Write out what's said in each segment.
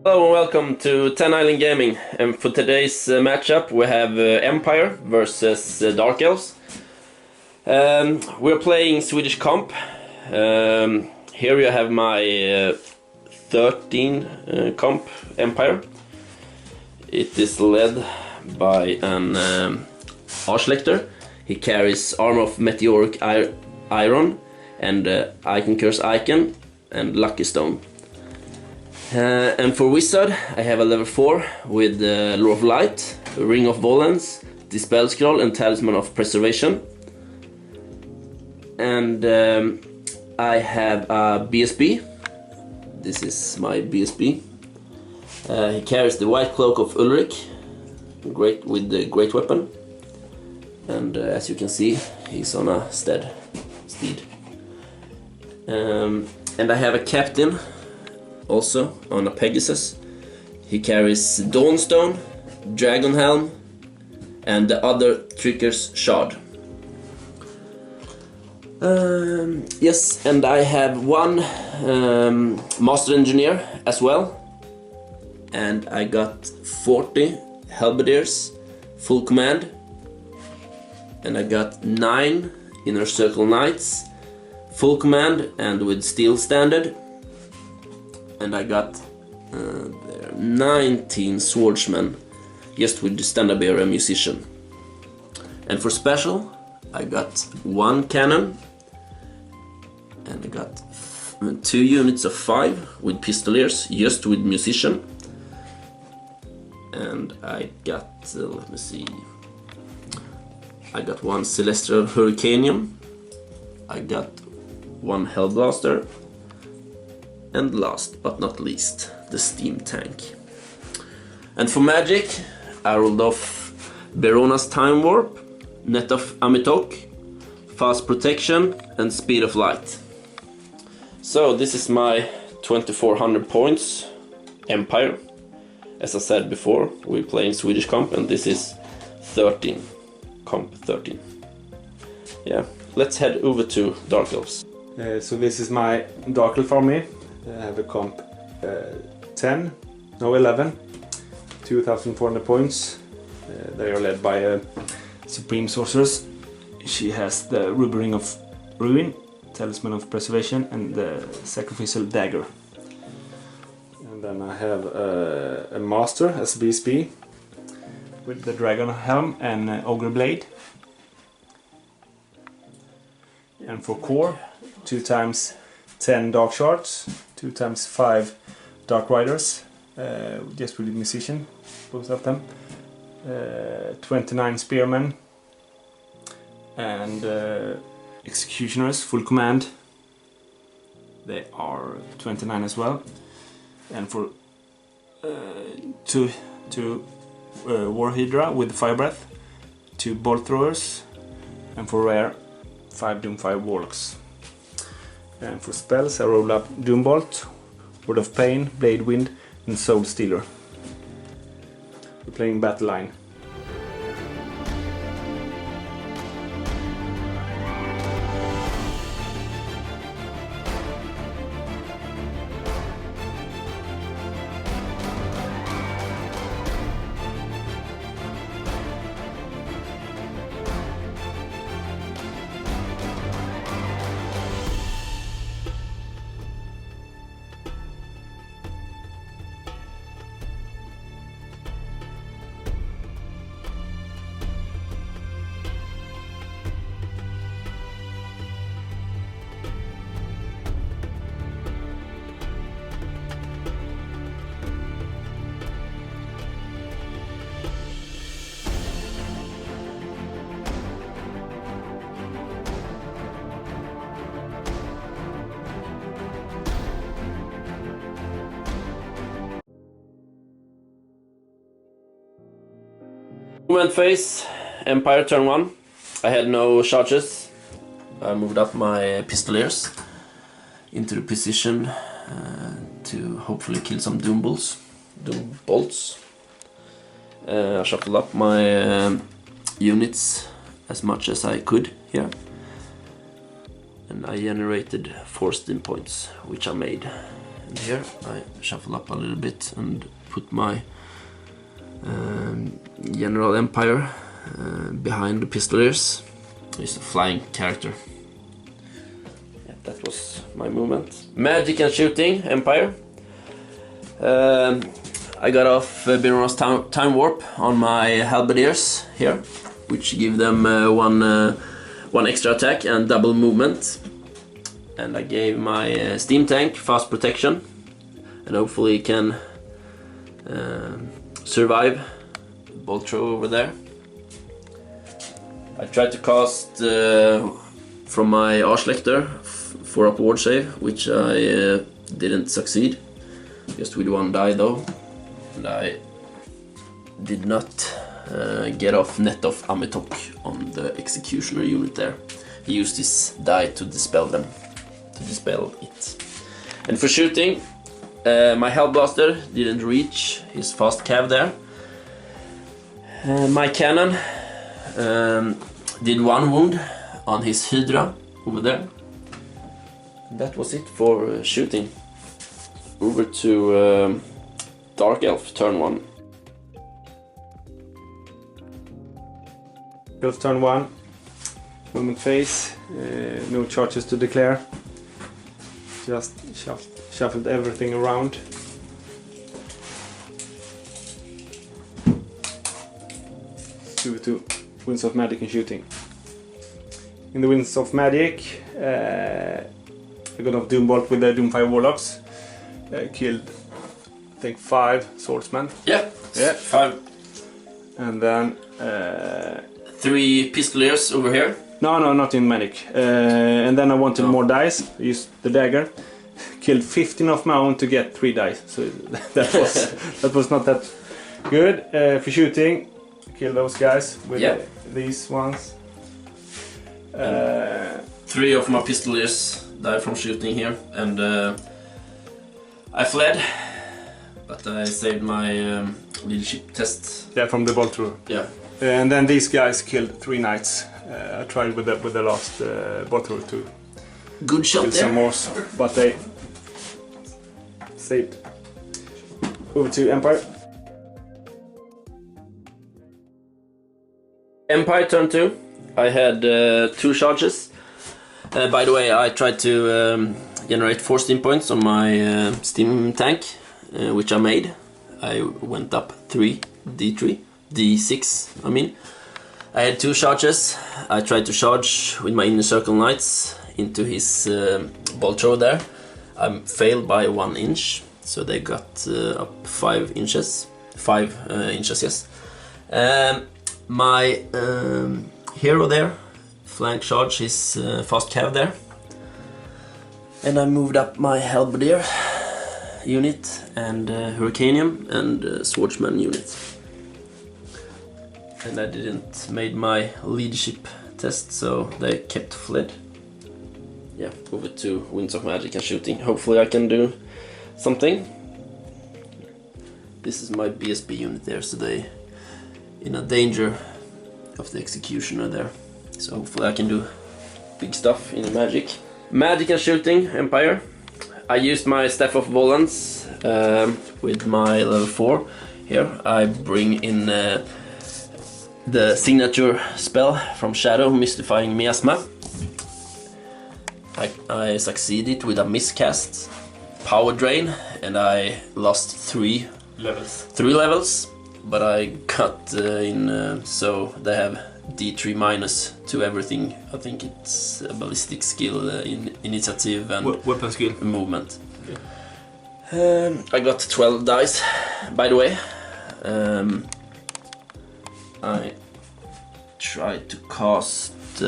Hello and welcome to 10 Island Gaming, and for today's matchup we have Empire versus Dark Elves. We're playing Swedish comp. Here you have my 13 comp Empire. It is led by an Archlector. He carries Armor of Meteoric Iron and Icon Curse Icon and Lucky Stone. And for Wizard, I have a level 4 with Lure of Light, Ring of Volans, Dispel Scroll and Talisman of Preservation. And I have a BSB. This is my BSB. He carries the White Cloak of Ulrich, with the Great Weapon. And as you can see, he's on a steed. And I have a Captain. Also on a Pegasus. He carries Dawnstone, Dragon Helm and the other Tricker's Shard. Yes, and I have one Master Engineer as well. And I got 40 Halberdiers, full command. And I got 9 Inner Circle Knights, full command and with Steel Standard. And I got 19 swordsmen, just with the standard bearer and musician. And for special, I got 1 cannon, and I got 2 units of 5 with pistoliers, just with musician. And I got, let me see, I got 1 Celestial Hurricaneum, I got 1 Hellblaster, and last but not least, the Steam Tank. And for magic, I rolled off Berona's Time Warp, Net of Amitok, Fast Protection and Speed of Light. So this is my 2400 points Empire. As I said before, we're playing Swedish comp and this is 13. Comp 13. Yeah, let's head over to Dark Elves. So this is my Dark Elf army. I have a comp 11, 2400 points. They are led by a Supreme Sorceress. She has the Ruby Ring of Ruin, Talisman of Preservation and the Sacrificial Dagger. And then I have a Master as BSB with the Dragon Helm and Ogre Blade. And for core, 2 times 10 Dark Shards, 2 times 5 Dark Riders, just with the musician, both of them, 29 Spearmen, and Executioners, full command, they are 29 as well, and for 2 War Hydra with Fire Breath, 2 Bolt Throwers, and for rare 5 Doomfire Warlocks. And for spells I roll up Doombolt, Word of Pain, Blade Wind and Soul Stealer. We're playing Battle Line. Movement phase, Empire turn 1. I had no charges. I moved up my pistoliers into the position to hopefully kill some Doom bolts. I shuffled up my units as much as I could here. And I generated 4 steam points, which I made And here I shuffle up a little bit and put my General Empire behind the Pistoliers. He's a flying character. Yeah, that was my movement. Magic and shooting, Empire. I got off Biron's time warp on my halberdiers here, which give them one extra attack and double movement. And I gave my steam tank fast protection, and hopefully can survive bolt throw over there. I tried to cast from my Arschlector for up ward save, which I didn't succeed. Just with one die though, and I did not get off net of Amitok on the Executioner unit there. He used his die to dispel it. And for shooting, my Hellblaster didn't reach his fast cav there. My cannon did one wound on his Hydra over there. And that was it for shooting. Over to Dark Elf, turn 1. Elf turn 1. Movement phase. No charges to declare. Just shuffled everything around. Over to Winds of Magic and shooting. In the Winds of Magic, I got off Doombolt with the Doomfire Warlocks. Killed, I think, 5 swordsmen. Yeah, 5. And then 3 Pistoliers over here. No, not in Magic. And then I wanted more dice. I used the dagger. Killed 15 of my own to get 3 dice. So that was not that good. For shooting, kill those guys with these ones. 3 of my Pistoliers died from shooting here, and I fled, but I saved my leadership test. Yeah, from the bolt through. Yeah. And then these guys killed 3 knights. I tried with the last bolt through to good shot kill there. some more, but they saved. Over to Empire. Empire turn 2. I had 2 charges. By the way, I tried to generate 4 steam points on my steam tank, which I made. I went up 3 D3, D6 I mean. I had 2 charges. I tried to charge with my Inner Circle Knights into his bolt throw there. I failed by 1 inch, so they got up 5 inches. 5 inches, yes. My hero there, flank charge his fast cav there. And I moved up my Halberdier unit and Hurricanium and Swordsman unit. And I didn't made my leadership test, so they kept fled. Yeah, over to Winds of Magic and shooting. Hopefully I can do something. This is my BSB unit there, so they in a danger of the Executioner there. So hopefully I can do big stuff in Magic. Magic and shooting, Empire. I used my Staff of Volans with my level 4. Here I bring in the signature spell from Shadow, Mystifying Miasma. I succeeded with a miscast, power drain, and I lost 3 levels. But I got in, so they have D3 minus to everything. I think it's a ballistic skill, in initiative and weapon skill, movement. Okay. I got 12 dice, by the way. I tried to cast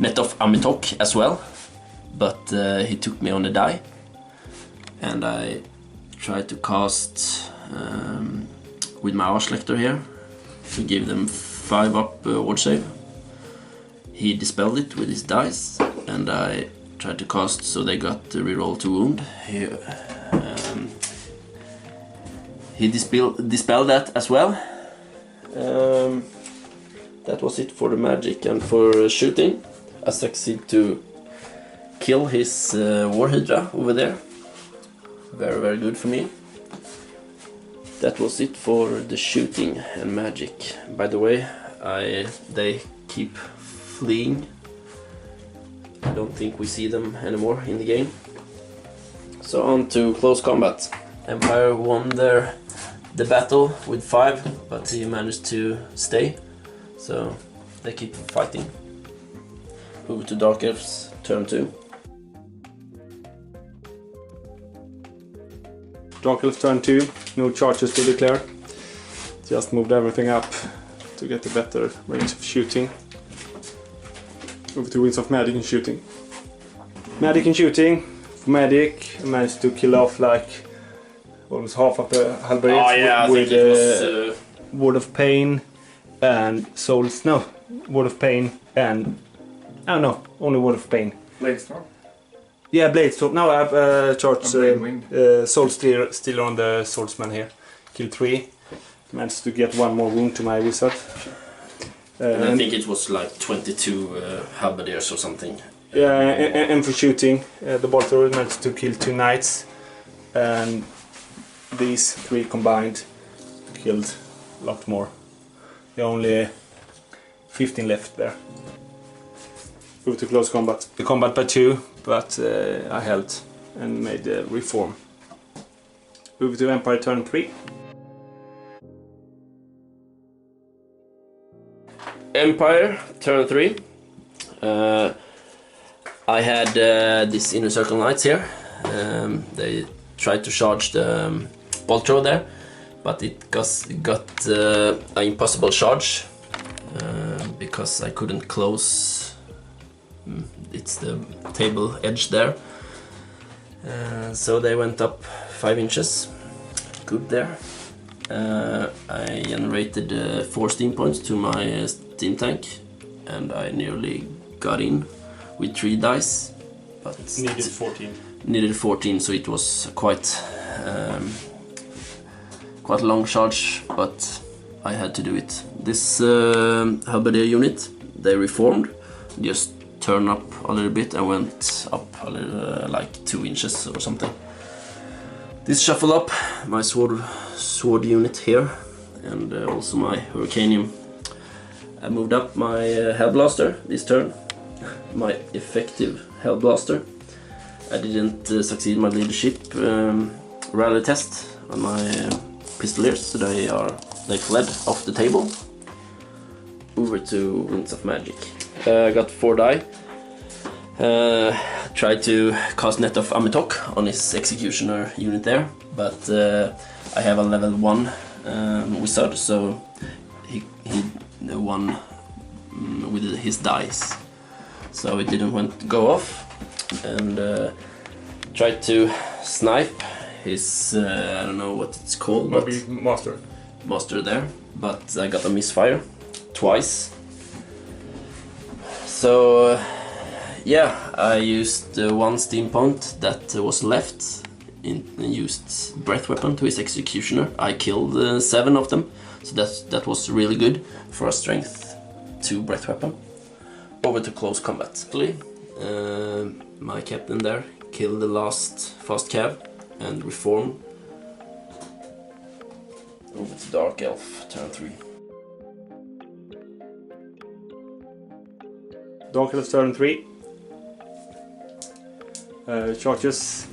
Net of Amitok as well, but he took me on the die. And I tried to cast with my Arschlector here to give them 5 up ward save. He dispelled it with his dice, and I tried to cast so they got the reroll to wound. He dispelled that as well. That was it for the magic, and for shooting I succeed to kill his War Hydra over there. very, very good for me. That was it for the shooting and magic. By the way, they keep fleeing. I don't think we see them anymore in the game. So on to close combat. Empire won the battle with 5, but he managed to stay. So they keep fighting. Move to Dark Elves, turn 2. Dark Elves turn 2, no charges to declare. Just moved everything up to get a better range of shooting. Over to Winds of Magic and shooting. Magic and shooting. For Magic, I managed to kill off like almost half of the halberds with Word of Pain and Souls. No, Word of Pain and... Oh no, only Word of Pain. Bladestorm? Yeah, Bladestorm. No, I have charged Soul Stealer on the Swordsman here. Kill 3. Managed to get 1 more wound to my wizard. And I think it was like 22 halberdiers or something. Yeah, and for shooting, the bolter managed to kill 2 knights. And these 3 combined killed a lot more. There are only 15 left there. Move to close combat. The combat by 2, but I held and made a reform. Move to Empire turn 3. Empire, turn 3. I had this inner circle knights here. They tried to charge the bolt throw there, but it got an impossible charge because I couldn't close. It's the table edge there. So they went up 5 inches. Good there. I generated 4 steam points to my steam tank, and I nearly got in with 3 dice, but needed 14. Needed 14, so it was quite a long charge, but I had to do it. This halberdier unit, they reformed, just turned up a little bit and went up a little, like 2 inches or something. This shuffle up my sword unit here, and also my Hurricaneum. I moved up my Hellblaster this turn, my effective Hellblaster. I didn't succeed my leadership rally test on my pistoliers, so they fled off the table. Over to Winds of Magic. I got 4 die. Tried to cast Net of Amitok on his Executioner unit there, but I have a level 1 wizard, so he won with his dice. So it didn't go off, and tried to snipe his, I don't know what it's called, but master there, but I got a misfire twice. So yeah, I used 1 steam point that was left and used breath weapon to his Executioner. I killed 7 of them, so that was really good for a strength 2 breath weapon. Over to close combat. My captain there killed the last fast cav and reform. Over to Dark Elf, turn 3. Dark Elf turn 3. Charges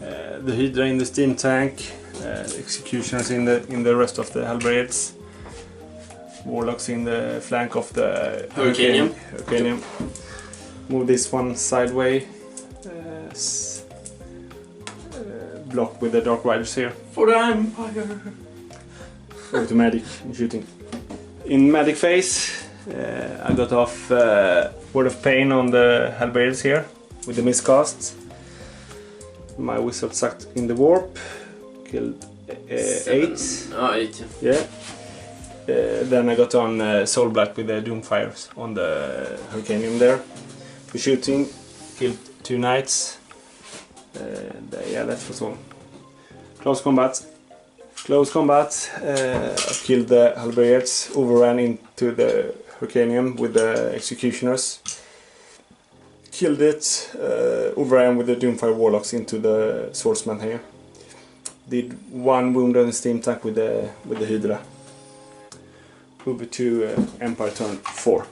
the Hydra in the steam tank, Executioners in the rest of the halberds, Warlocks in the flank of the Hurricaneum. Move this one sideways. Block with the Dark Riders here. For the Empire! Over to Magic and shooting. In Magic phase, I got off Word of Pain on the halberds here with the miscast. My wizard sucked in the warp, killed 8. Oh, 8. Yeah. Then I got on Soul Black with the Doomfires on the Hurricaneum there. For shooting, killed 2 knights. Yeah, that was all. Close combat. I killed the halberds, overran into the Hurricaneum with the Executioners. killed it, overran with the Doomfire Warlocks into the Swordsman here. Did 1 wound on the steam tank with the Hydra. Move it to Empire turn 4.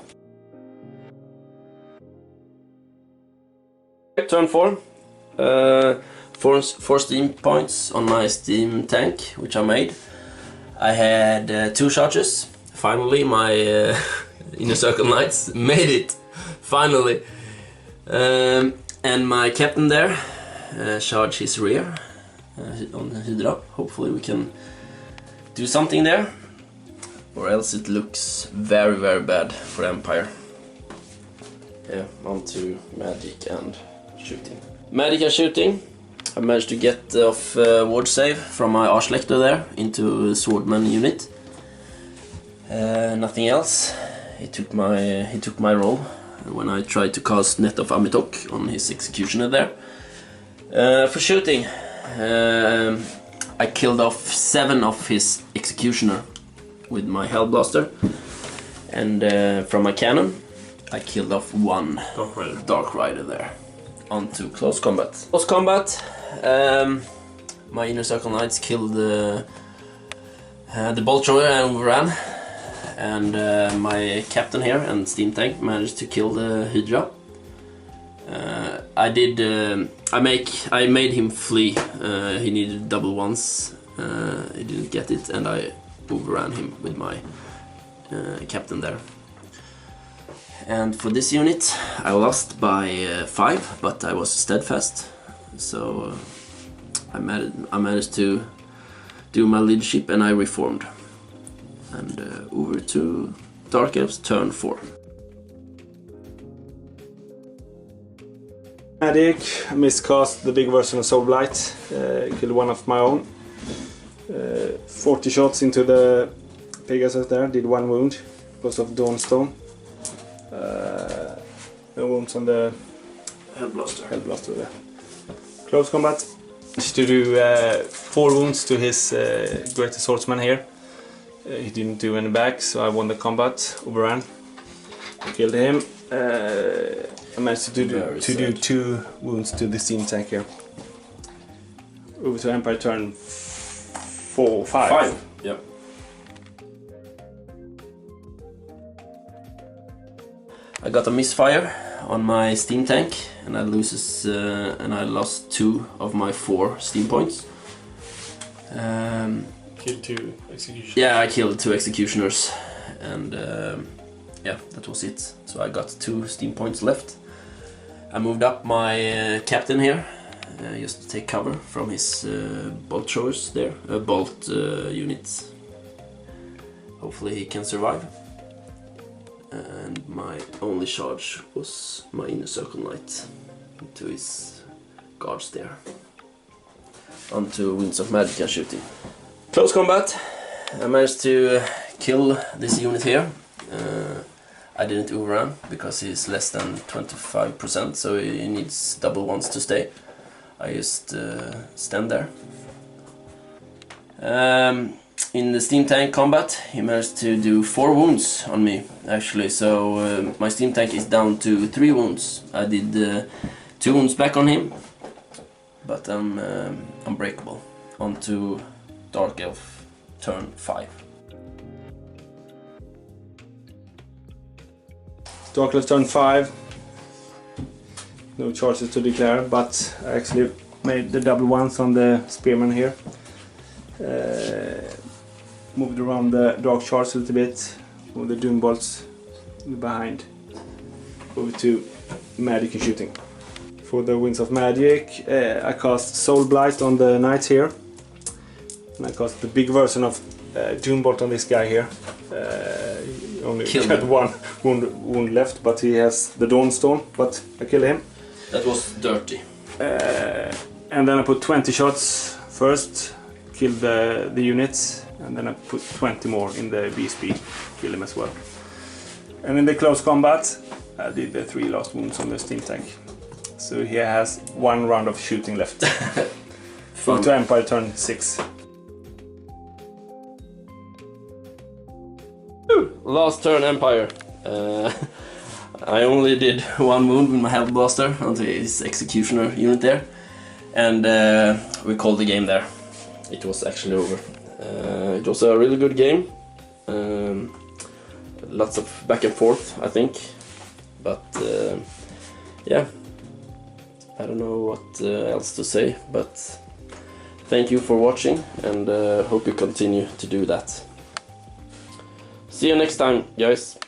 Turn 4. 4 steam points on my steam tank, which I made. I had 2 charges. Finally, my Inner Circle Knights made it. Finally. And my captain there charged his rear on the Hydra. Hopefully we can do something there, or else it looks very, very bad for Empire. Yeah, on to magic and shooting. Magic and shooting. I managed to get off ward save from my Archlector there into Swordman unit. Nothing else. He took my role when I tried to cast Net of Amitok on his Executioner there. For shooting, I killed off 7 of his Executioner with my Hellblaster, and from my cannon I killed off 1 Dark Rider there. On to close combat. Close combat, my Inner Circle Knights killed the Bolt Thrower and overran, and my captain here and steam tank managed to kill the Hydra. I made him flee. He needed double ones. He didn't get it, and I overran him with my captain there. And for this unit, I lost by 5, but I was steadfast, so I managed to do my leadership, and I reformed. And over to Dark Elves, turn 4. Magic, miscast the big version of Soulblight, killed 1 of my own. 40 shots into the Pegasus there, did 1 wound because of Dawnstone. No wounds on the Hellblaster there. Close combat. To do 4 wounds to his Greater Swordsman here. He didn't do any back, so I won the combat, overran. Killed him. I managed to do 2 wounds to the steam tank here. Over to Empire turn 5. Yep. I got a misfire on my steam tank, and I lost 2 of my 4 steam points. Killed 2 executioners. Yeah, I killed 2 executioners, and yeah, that was it. So I got 2 steam points left. I moved up my captain here, just to take cover from his bolt throwers there, bolt units. Hopefully he can survive. And my only charge was my Inner Circle Knight into his guards there. On to Winds of Magic and shooting. Close combat. I managed to kill this unit here. I didn't overrun because he's less than 25%, so he needs double ones to stay. I just stand there. In the steam tank combat, he managed to do 4 wounds on me, actually, so my steam tank is down to 3 wounds. I did 2 wounds back on him, but I'm unbreakable. On to Dark Elf, turn 5. Dark Elf turn 5. No charges to declare, but I actually made the double ones on the Spearman here. Moved around the Dark Charge a little bit, with the Doom Bolts behind. Over to Magic and shooting. For the Winds of Magic, I cast Soul Blight on the Knights here. And I cast the big version of Doom Bolt on this guy here. He only had 1 wound left, but he has the Dawnstone, but I killed him. That was dirty. And then I put 20 shots first, killed the units, and then I put 20 more in the BSP, killed him as well. And in the close combat, I did the 3 last wounds on the steam tank. So he has 1 round of shooting left. Fun. To Empire turn 6. Last turn Empire. I only did one wound with my Hell Blaster onto his Executioner unit there, and we called the game there. It was actually over. It was a really good game. Lots of back and forth, I think, but yeah, I don't know what else to say, but thank you for watching, and hope you continue to do that. See you next time, guys.